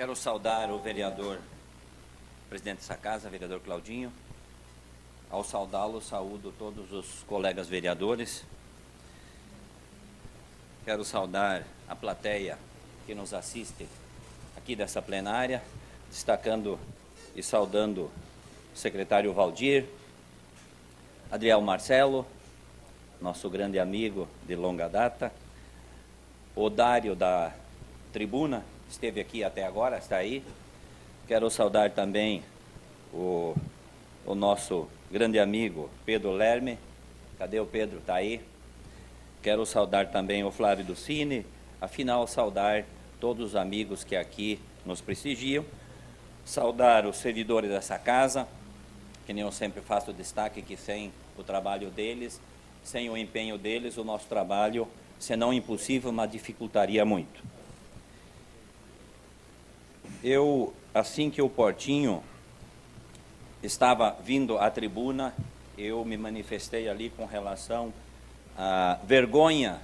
Quero saudar o vereador, presidente dessa casa, vereador Claudinho. Ao saudá-lo, saúdo todos os colegas vereadores. Quero saudar a plateia que nos assiste aqui dessa plenária, destacando e saudando o secretário Valdir, Adriel Marcelo, nosso grande amigo de longa data, o Dário da tribuna, esteve aqui até agora, está aí. Quero saudar também o nosso grande amigo Pedro Lerme. Cadê o Pedro? Está aí. Quero saudar também o Flávio Ducini, afinal saudar todos os amigos que aqui nos prestigiam, saudar os servidores dessa casa, que nem eu sempre faço destaque, que sem o trabalho deles, sem o empenho deles, o nosso trabalho, se não impossível, mas dificultaria muito. Eu, assim que o Portinho estava vindo à tribuna, eu me manifestei ali com relação à vergonha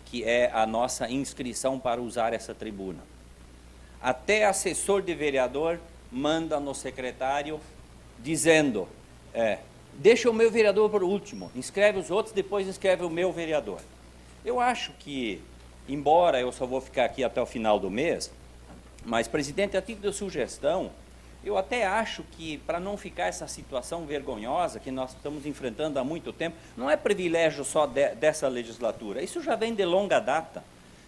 que é a nossa inscrição para usar essa tribuna. Até assessor de vereador manda no secretário dizendo, deixa o meu vereador por último, inscreve os outros, depois inscreve o meu vereador. Eu acho que, embora eu só vou ficar aqui até o final do mês, mas, presidente, a título de sugestão, eu até acho que, para não ficar essa situação vergonhosa que nós estamos enfrentando há muito tempo, não é privilégio só dessa legislatura, isso já vem de longa data,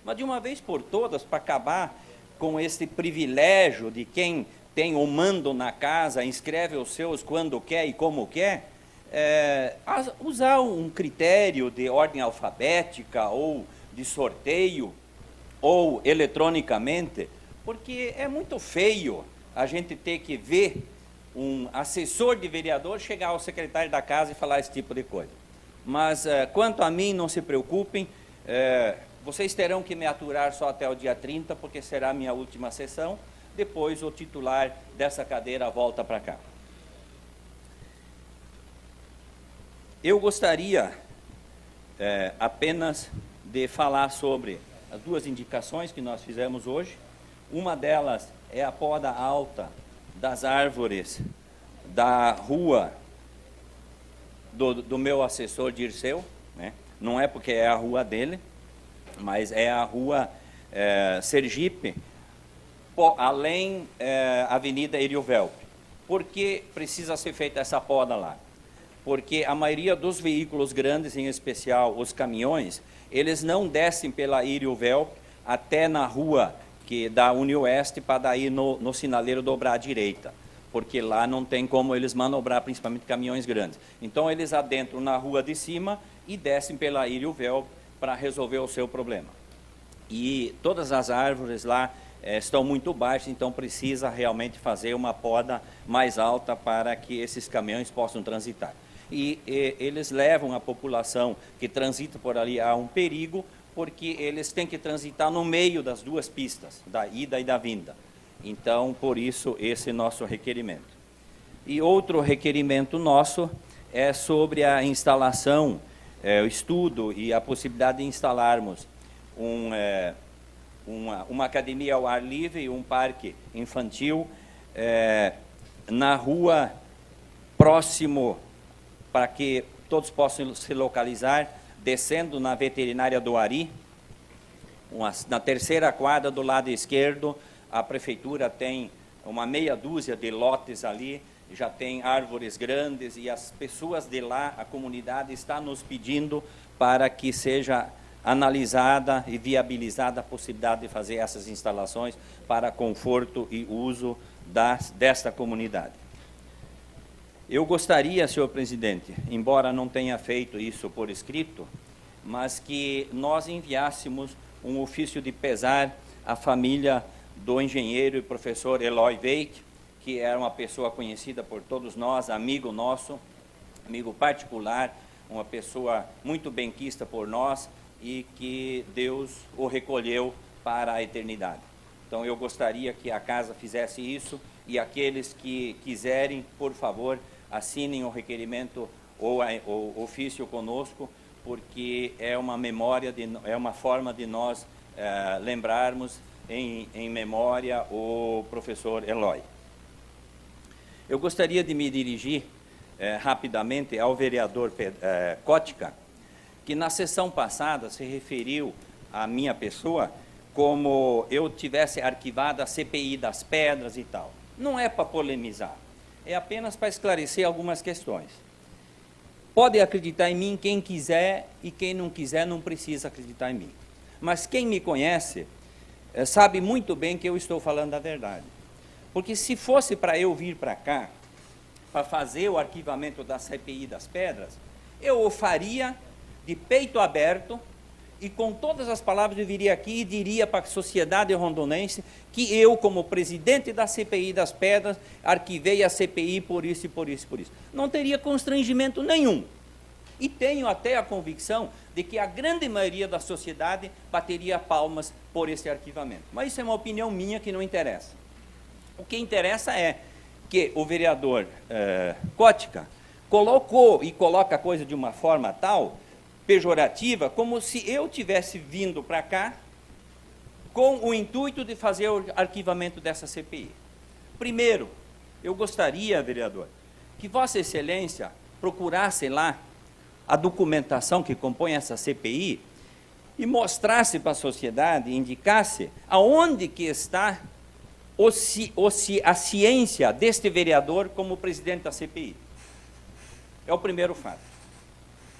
mas de uma vez por todas, para acabar com esse privilégio de quem tem o mando na casa, inscreve os seus quando quer e como quer, usar um critério de ordem alfabética ou de sorteio ou eletronicamente, porque é muito feio a gente ter que ver um assessor de vereador chegar ao secretário da casa e falar esse tipo de coisa. Mas, quanto a mim, não se preocupem, vocês terão que me aturar só até o dia 30, porque será a minha última sessão, depois o titular dessa cadeira volta para cá. Eu gostaria apenas de falar sobre as duas indicações que nós fizemos hoje. Uma delas é a poda alta das árvores da rua do meu assessor Dirceu, né? Não é porque é a rua dele, mas é a rua Sergipe, além Avenida Eriovelp. Por que precisa ser feita essa poda lá? Porque a maioria dos veículos grandes, em especial os caminhões, eles não descem pela Eriovelp até na rua que da Unioeste para daí no sinaleiro dobrar à direita, porque lá não tem como eles manobrar, principalmente caminhões grandes. Então, eles adentram na rua de cima e descem pela Eriovelp para resolver o seu problema. E todas as árvores lá estão muito baixas, então precisa realmente fazer uma poda mais alta para que esses caminhões possam transitar. E eles levam a população que transita por ali a um perigo, porque eles têm que transitar no meio das duas pistas, da ida e da vinda. Então, por isso, esse nosso requerimento. E outro requerimento nosso é sobre a instalação, o estudo e a possibilidade de instalarmos uma academia ao ar livre e um parque infantil na rua próximo, para que todos possam se localizar, descendo na veterinária do Ari, na terceira quadra do lado esquerdo, a prefeitura tem uma meia dúzia de lotes ali, já tem árvores grandes e as pessoas de lá, a comunidade está nos pedindo para que seja analisada e viabilizada a possibilidade de fazer essas instalações para conforto e uso desta comunidade. Eu gostaria, senhor presidente, embora não tenha feito isso por escrito, mas que nós enviássemos um ofício de pesar à família do engenheiro e professor Eloy Veik, que era uma pessoa conhecida por todos nós, amigo nosso, amigo particular, uma pessoa muito benquista por nós e que Deus o recolheu para a eternidade. Então, eu gostaria que a casa fizesse isso e aqueles que quiserem, por favor, assinem o requerimento ou o ofício conosco, porque é uma memória, é uma forma de nós lembrarmos em memória o professor Eloy. Eu gostaria de me dirigir rapidamente ao vereador Kotka, que na sessão passada se referiu à minha pessoa como eu tivesse arquivado a CPI das pedras e tal. Não é para polemizar, é apenas para esclarecer algumas questões. Pode acreditar em mim quem quiser e quem não quiser não precisa acreditar em mim. Mas quem me conhece sabe muito bem que eu estou falando a verdade. Porque se fosse para eu vir para cá, para fazer o arquivamento da CPI das pedras, eu o faria de peito aberto e com todas as palavras eu viria aqui e diria para a sociedade rondonense que eu, como presidente da CPI das pedras, arquivei a CPI por isso e por isso e por isso. Não teria constrangimento nenhum. E tenho até a convicção de que a grande maioria da sociedade bateria palmas por esse arquivamento. Mas isso é uma opinião minha que não interessa. O que interessa é que o vereador Kotka colocou e coloca a coisa de uma forma tal, pejorativa, como se eu tivesse vindo para cá com o intuito de fazer o arquivamento dessa CPI. Primeiro, eu gostaria, vereador, que Vossa Excelência procurasse lá a documentação que compõe essa CPI e mostrasse para a sociedade, indicasse aonde que está a ciência deste vereador como presidente da CPI. É o primeiro fato.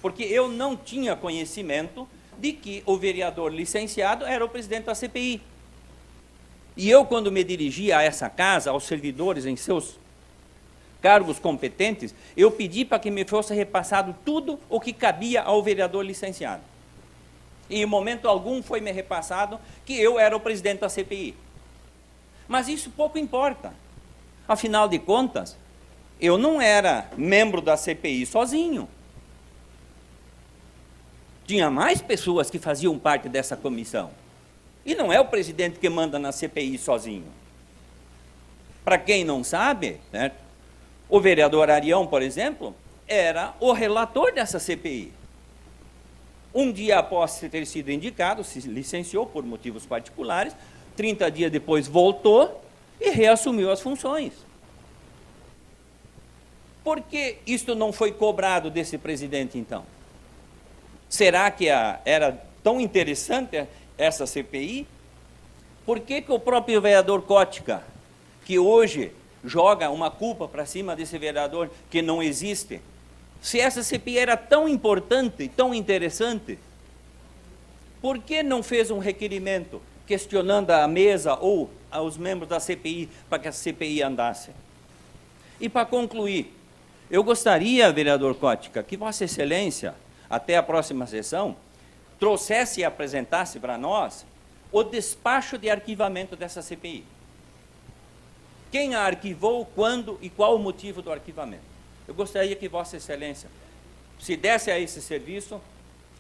Porque eu não tinha conhecimento de que o vereador licenciado era o presidente da CPI. E eu, quando me dirigi a essa casa, aos servidores em seus cargos competentes, eu pedi para que me fosse repassado tudo o que cabia ao vereador licenciado. E em momento algum foi me repassado que eu era o presidente da CPI. Mas isso pouco importa. Afinal de contas, eu não era membro da CPI sozinho. Tinha mais pessoas que faziam parte dessa comissão. E não é o presidente que manda na CPI sozinho. Para quem não sabe, né, o vereador Arião, por exemplo, era o relator dessa CPI. Um dia após ter sido indicado, se licenciou por motivos particulares, 30 dias depois voltou e reassumiu as funções. Por que isto não foi cobrado desse presidente, então? Será que era tão interessante essa CPI? Por que o próprio vereador Kotka, que hoje joga uma culpa para cima desse vereador que não existe, se essa CPI era tão importante, tão interessante, por que não fez um requerimento questionando a mesa ou aos membros da CPI para que a CPI andasse? E para concluir, eu gostaria, vereador Kotka, que Vossa Excelência, até a próxima sessão, trouxesse e apresentasse para nós o despacho de arquivamento dessa CPI. Quem a arquivou, quando e qual o motivo do arquivamento. Eu gostaria que Vossa Excelência se desse a esse serviço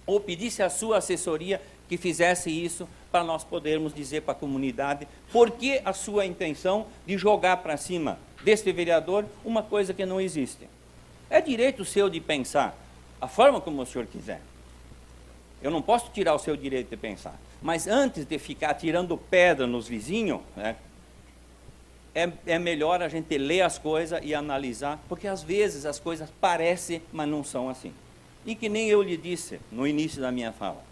ou pedisse à sua assessoria que fizesse isso para nós podermos dizer para a comunidade por que a sua intenção de jogar para cima deste vereador uma coisa que não existe. É direito seu de pensar a forma como o senhor quiser. Eu não posso tirar o seu direito de pensar. Mas antes de ficar tirando pedra nos vizinhos, né, é melhor a gente ler as coisas e analisar, porque às vezes as coisas parecem, mas não são assim. E que nem eu lhe disse no início da minha fala,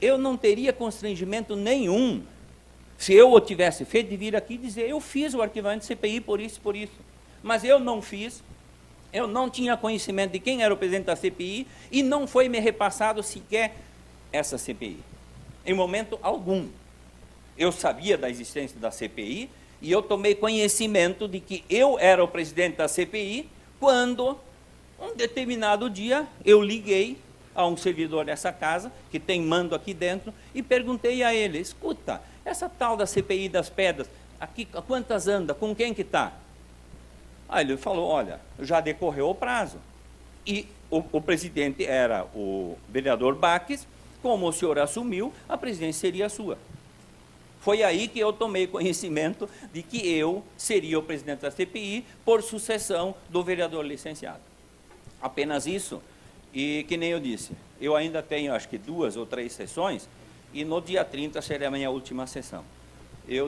eu não teria constrangimento nenhum se eu o tivesse feito de vir aqui e dizer, eu fiz o arquivamento de CPI por isso e por isso. Mas eu não fiz, eu não tinha conhecimento de quem era o presidente da CPI e não foi me repassado sequer essa CPI. Em momento algum. Eu sabia da existência da CPI e eu tomei conhecimento de que eu era o presidente da CPI quando, um determinado dia, eu liguei a um servidor dessa casa, que tem mando aqui dentro, e perguntei a ele, escuta, essa tal da CPI das pedras, aqui, quantas anda, com quem que está? Aí ele falou, olha, já decorreu o prazo. E o presidente era o vereador Baques, como o senhor assumiu, a presidência seria sua. Foi aí que eu tomei conhecimento de que eu seria o presidente da CPI por sucessão do vereador licenciado. Apenas isso, e que nem eu disse, eu ainda tenho acho que 2 ou 3 sessões, e no dia 30 será a minha última sessão.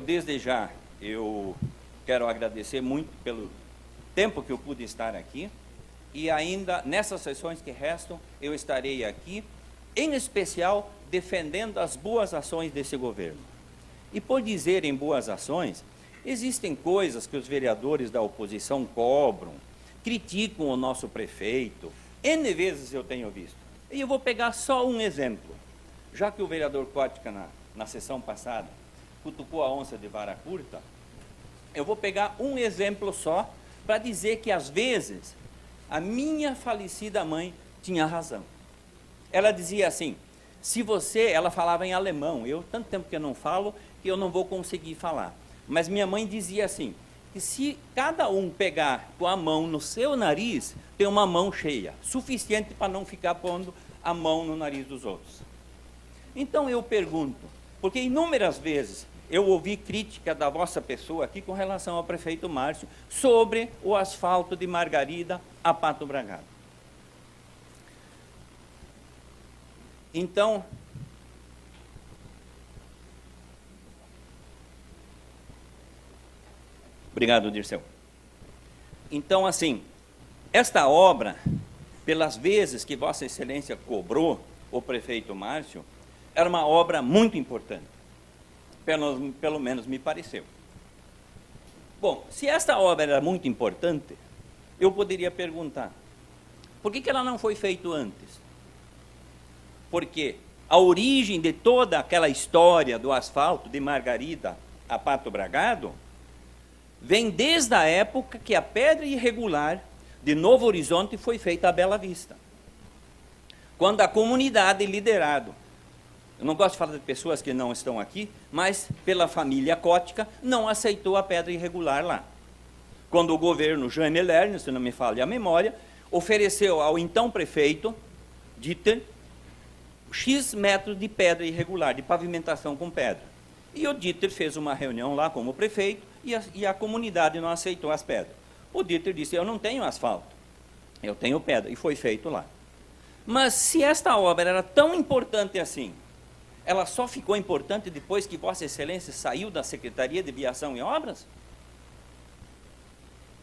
desde já, eu quero agradecer muito pelo tempo que eu pude estar aqui, e ainda nessas sessões que restam, eu estarei aqui, em especial, defendendo as boas ações desse governo. E por dizer em boas ações, existem coisas que os vereadores da oposição cobram, criticam o nosso prefeito, N vezes eu tenho visto. E eu vou pegar só um exemplo. Já que o vereador Kotka, na sessão passada, cutucou a onça de vara curta, eu vou pegar um exemplo só para dizer que, às vezes, a minha falecida mãe tinha razão. Ela dizia assim, se você, ela falava em alemão, eu tanto tempo que eu não falo, que eu não vou conseguir falar. Mas minha mãe dizia assim, que se cada um pegar com a mão no seu nariz, tem uma mão cheia, suficiente para não ficar pondo a mão no nariz dos outros. Então eu pergunto, porque inúmeras vezes eu ouvi crítica da vossa pessoa aqui com relação ao prefeito Márcio sobre o asfalto de Margarida a Pato Bragado. Então, obrigado, Dirceu. Então, assim, esta obra, pelas vezes que Vossa Excelência cobrou o prefeito Márcio, era uma obra muito importante. Pelo menos me pareceu. Bom, se esta obra era muito importante, eu poderia perguntar, por que ela não foi feita antes? Porque a origem de toda aquela história do asfalto de Margarida a Pato Bragado vem desde a época que a pedra irregular de Novo Horizonte foi feita à Bela Vista. Quando a comunidade liderado, eu não gosto de falar de pessoas que não estão aqui, mas pela família Kotka, não aceitou a pedra irregular lá. Quando o governo Jaime Lerner, se não me falha a memória, ofereceu ao então prefeito, Dieter, X metros de pedra irregular, de pavimentação com pedra. E o Dieter fez uma reunião lá como prefeito e a comunidade não aceitou as pedras. O Dieter disse, eu não tenho asfalto, eu tenho pedra, e foi feito lá. Mas se esta obra era tão importante assim, ela só ficou importante depois que Vossa Excelência saiu da Secretaria de Viação e Obras?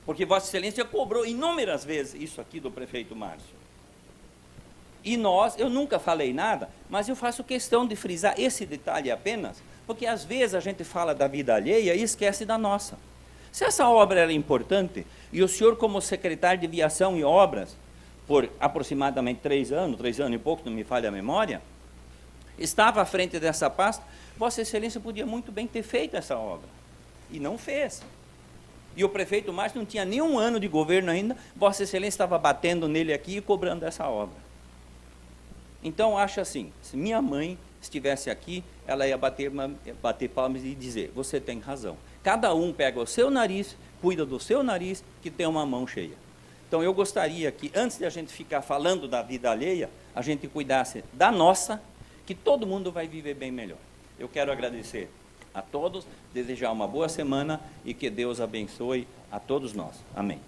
Porque Vossa Excelência cobrou inúmeras vezes isso aqui do prefeito Márcio. E nós, eu nunca falei nada, mas eu faço questão de frisar esse detalhe apenas, porque às vezes a gente fala da vida alheia e esquece da nossa. Se essa obra era importante, e o senhor como secretário de Viação e Obras, por aproximadamente 3 anos e pouco, não me falha a memória, estava à frente dessa pasta, Vossa Excelência podia muito bem ter feito essa obra, e não fez. E o prefeito Márcio não tinha nem um ano de governo ainda, Vossa Excelência estava batendo nele aqui e cobrando essa obra. Então, acho assim, se minha mãe estivesse aqui, ela ia bater palmas e dizer, você tem razão. Cada um pega o seu nariz, cuida do seu nariz, que tem uma mão cheia. Então, eu gostaria que, antes de a gente ficar falando da vida alheia, a gente cuidasse da nossa, que todo mundo vai viver bem melhor. Eu quero agradecer a todos, desejar uma boa semana e que Deus abençoe a todos nós. Amém.